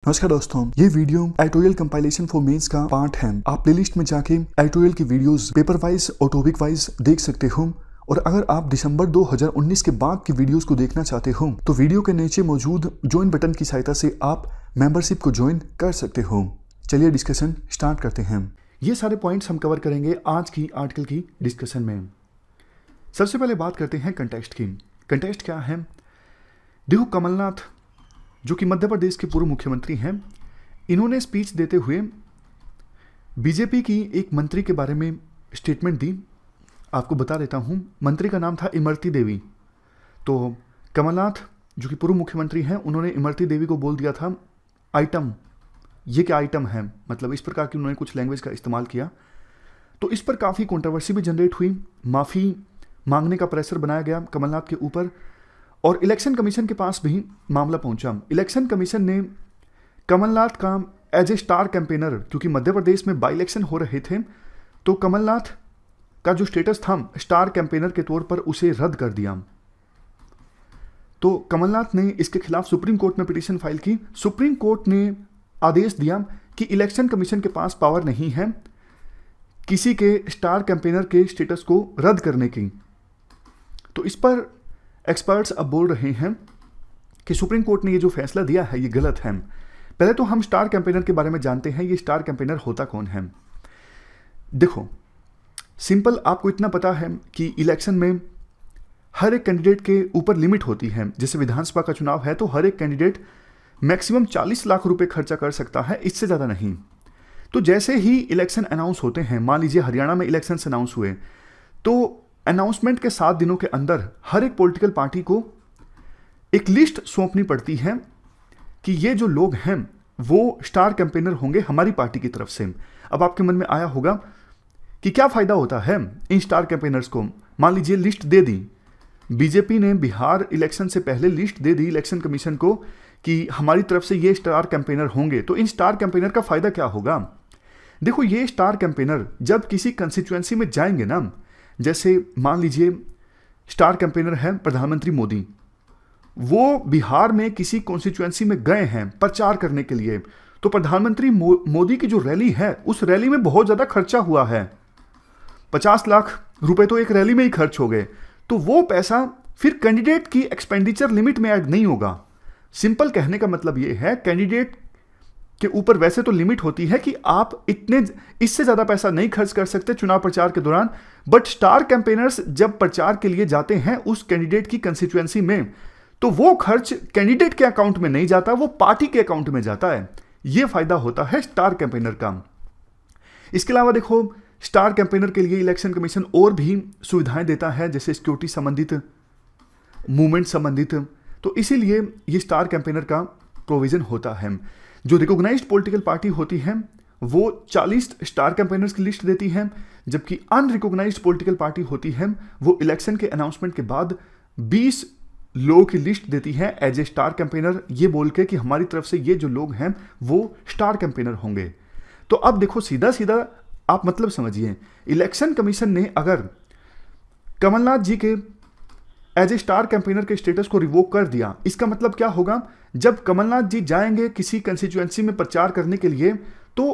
नमस्कार दोस्तों, ये video editorial compilation for mains का पार्ट है। आप प्लेलिस्ट में जाके एडिटोरियल की वीडियोस पेपर वाइज और टॉपिक वाइज देख सकते हो। और अगर आप दिसंबर 2019 के बाद की वीडियोस को देखना चाहते हो तो वीडियो के नीचे मौजूद ज्वाइन बटन की सहायता से आप मेंबरशिप को ज्वाइन कर सकते हो। चलिए डिस्कशन स्टार्ट करते हैं। ये सारे पॉइंट्स हम कवर करेंगे आज की आर्टिकल की डिस्कशन में। सबसे पहले बात करते हैं कंटेक्स्ट की। कंटेक्स्ट क्या है? देखो, कमलनाथ जो कि मध्य प्रदेश के पूर्व मुख्यमंत्री हैं, इन्होंने स्पीच देते हुए बीजेपी की एक मंत्री के बारे में स्टेटमेंट दी। आपको बता देता हूं, मंत्री का नाम था इमरती देवी। तो कमलनाथ जो कि पूर्व मुख्यमंत्री हैं, उन्होंने इमरती देवी को बोल दिया था आइटम। ये क्या आइटम है, मतलब इस प्रकार की उन्होंने कुछ लैंग्वेज का इस्तेमाल किया। तो इस पर काफ़ी कंट्रोवर्सी भी जनरेट हुई, माफ़ी मांगने का प्रेशर बनाया गया कमलनाथ के ऊपर और इलेक्शन कमीशन के पास भी मामला पहुंचा। इलेक्शन कमीशन ने कमलनाथ का एज ए स्टार कैंपेनर, क्योंकि मध्य प्रदेश में बाई इलेक्शन हो रहे थे, तो कमलनाथ का जो स्टेटस था स्टार कैंपेनर के तौर पर उसे रद्द कर दिया। तो कमलनाथ ने इसके खिलाफ सुप्रीम कोर्ट में पिटीशन फाइल की। सुप्रीम कोर्ट ने आदेश दिया कि इलेक्शन कमीशन के पास पावर नहीं है किसी के स्टार कैंपेनर के स्टेटस को रद्द करने की। तो इस पर एक्सपर्ट्स अब बोल रहे हैं कि सुप्रीम कोर्ट ने ये जो फैसला दिया है ये गलत है। पहले तो हम स्टार कैंपेनर के बारे में जानते हैं, ये स्टार कैंपेनर होता कौन है। देखो, सिंपल आपको इतना पता है कि इलेक्शन में हर एक कैंडिडेट के ऊपर लिमिट होती है। जैसे विधानसभा का चुनाव है तो हर एक कैंडिडेट मैक्सिमम 40 लाख रुपए खर्चा कर सकता है, इससे ज़्यादा नहीं। तो जैसे ही इलेक्शन अनाउंस होते हैं, मान लीजिए हरियाणा में इलेक्शन अनाउंस हुए, तो अनाउंसमेंट के 7 दिनों के अंदर हर एक पॉलिटिकल पार्टी को एक लिस्ट सौंपनी पड़ती है कि ये जो लोग हैं वो स्टार कैंपेनर होंगे हमारी पार्टी की तरफ से। अब आपके मन में आया होगा कि क्या फ़ायदा होता है इन स्टार कैंपेनर्स को। मान लीजिए लिस्ट दे दी, बीजेपी ने बिहार इलेक्शन से पहले लिस्ट दे दी इलेक्शन कमीशन को कि हमारी तरफ से ये स्टार कैंपेनर होंगे। तो इन स्टार कैंपेनर का फ़ायदा क्या होगा? देखो, ये स्टार कैंपेनर जब किसी कंस्टिट्यूएंसी में जाएंगे ना, जैसे मान लीजिए स्टार कैंपेनर है प्रधानमंत्री मोदी, वो बिहार में किसी कॉन्स्टिट्यूएंसी में गए हैं प्रचार करने के लिए, तो प्रधानमंत्री मोदी की जो रैली है उस रैली में बहुत ज़्यादा खर्चा हुआ है, 50 लाख रुपए तो एक रैली में ही खर्च हो गए। तो वो पैसा फिर कैंडिडेट की एक्सपेंडिचर लिमिट में ऐड नहीं होगा। सिंपल कहने का मतलब ये है, कैंडिडेट के ऊपर वैसे तो लिमिट होती है कि आप इतने इससे ज़्यादा पैसा नहीं खर्च कर सकते चुनाव प्रचार के दौरान, बट स्टार कैंपेनर्स जब प्रचार के लिए जाते हैं उस कैंडिडेट की कंस्टिट्यूएंसी में, तो वो खर्च कैंडिडेट के अकाउंट में नहीं जाता, वो पार्टी के अकाउंट में जाता है। ये फायदा होता है स्टार कैंपेनर का। इसके अलावा देखो, स्टार कैंपेनर के लिए इलेक्शन कमीशन और भी सुविधाएं देता है, जैसे सिक्योरिटी संबंधित, मूवमेंट संबंधित। तो इसीलिए ये स्टार कैंपेनर का प्रोविजन होता है। जो रिकॉग्नाइज्ड पॉलिटिकल पार्टी होती है वो 40 स्टार कैंपेनर्स की लिस्ट देती है, जबकि अनरिकॉग्नाइज्ड पॉलिटिकल पार्टी होती है वो इलेक्शन के अनाउंसमेंट के बाद 20 लोगों की लिस्ट देती है एज ए स्टार कैंपेनर, ये बोल के कि हमारी तरफ से ये जो लोग हैं वो स्टार कैंपेनर होंगे। तो अब देखो, सीधा सीधा आप मतलब समझिए, इलेक्शन कमीशन ने अगर कमलनाथ जी के एज ए स्टार कैंपेनर के स्टेटस को रिवोक कर दिया, इसका मतलब क्या होगा? जब कमलनाथ जी जाएंगे किसी कंस्टिट्यूएंसी में प्रचार करने के लिए, तो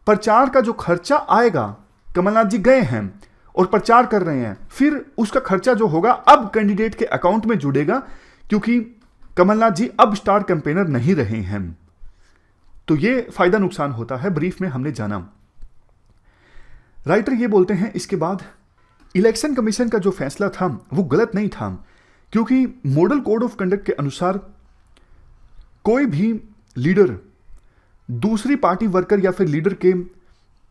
प्रचार का जो खर्चा आएगा, कमलनाथ जी गए हैं और प्रचार कर रहे हैं, फिर उसका खर्चा जो होगा अब कैंडिडेट के अकाउंट में जुड़ेगा, क्योंकि कमलनाथ जी अब स्टार कैंपेनर नहीं रहे हैं। तो ये फायदा नुकसान होता है, ब्रीफ में हमने जाना। राइटर ये बोलते हैं इसके बाद, इलेक्शन कमीशन का जो फैसला था वो गलत नहीं था, क्योंकि मॉडल कोड ऑफ कंडक्ट के अनुसार कोई भी लीडर दूसरी पार्टी वर्कर या फिर लीडर के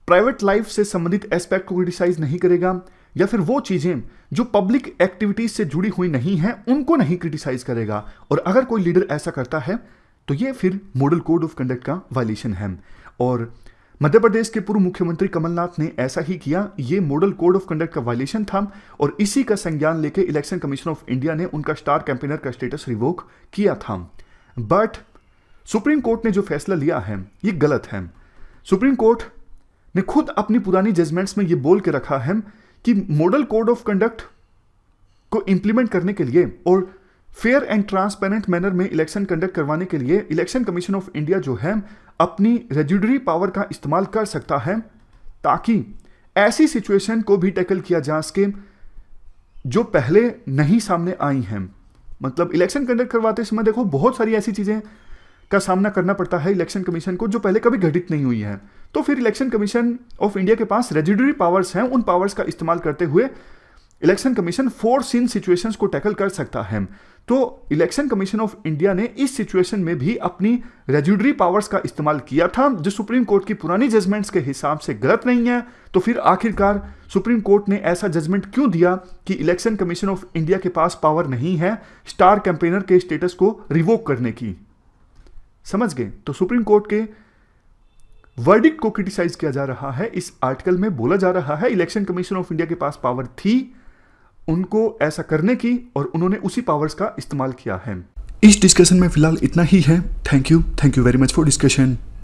प्राइवेट लाइफ से संबंधित एस्पेक्ट को क्रिटिसाइज नहीं करेगा, या फिर वो चीजें जो पब्लिक एक्टिविटीज से जुड़ी हुई नहीं हैं उनको नहीं क्रिटिसाइज करेगा। और अगर कोई लीडर ऐसा करता है तो ये फिर मॉडल कोड ऑफ कंडक्ट का वायलेशन है। और मध्य प्रदेश के पूर्व मुख्यमंत्री कमलनाथ ने ऐसा ही किया। ये मॉडल कोड ऑफ कंडक्ट का वायलेशन था और इसी का संज्ञान लेके इलेक्शन कमीशन ऑफ इंडिया ने उनका स्टार कैंपेनर का स्टेटस रिवोक किया था। बट सुप्रीम कोर्ट ने जो फैसला लिया है ये गलत है। सुप्रीम कोर्ट ने खुद अपनी पुरानी जजमेंट्स में ये बोल के रखा है कि मॉडल कोड ऑफ कंडक्ट को इंप्लीमेंट करने के लिए और फेयर एंड ट्रांसपेरेंट मैनर में इलेक्शन कंडक्ट करवाने के लिए इलेक्शन कमीशन ऑफ इंडिया जो है अपनी रेजिडरी पावर का इस्तेमाल कर सकता है, ताकि ऐसी सिचुएशन को भी टैकल किया जा सके जो पहले नहीं सामने आई हैं। मतलब इलेक्शन कंडक्ट करवाते समय देखो बहुत सारी ऐसी चीजें का सामना करना पड़ता है इलेक्शन कमीशन को जो पहले कभी घटित नहीं हुई है। तो फिर इलेक्शन कमीशन ऑफ इंडिया के पास रेजिडरी पावर्स हैं, उन पावर्स का इस्तेमाल करते हुए election commission force in situations को टैकल कर सकता है। तो इलेक्शन कमीशन ऑफ इंडिया ने इस सिचुएशन में भी अपनी रेजिडरी पावर्स का इस्तेमाल किया था, जो सुप्रीम कोर्ट की पुरानी जजमेंट्स के हिसाब से गलत नहीं है। तो फिर आखिरकार सुप्रीम कोर्ट ने ऐसा जजमेंट क्यों दिया कि इलेक्शन कमीशन ऑफ इंडिया के पास पावर नहीं है स्टार कैंपेनर के स्टेटस को रिवोक करने की? समझ गए? तो सुप्रीम कोर्ट के वर्डिक्ट को क्रिटिसाइज किया जा रहा है। इस आर्टिकल में बोला जा रहा है इलेक्शन कमीशन ऑफ इंडिया के पास पावर थी उनको ऐसा करने की, और उन्होंने उसी पावर्स का इस्तेमाल किया है। इस डिस्कशन में फिलहाल इतना ही है। Thank you very much for discussion.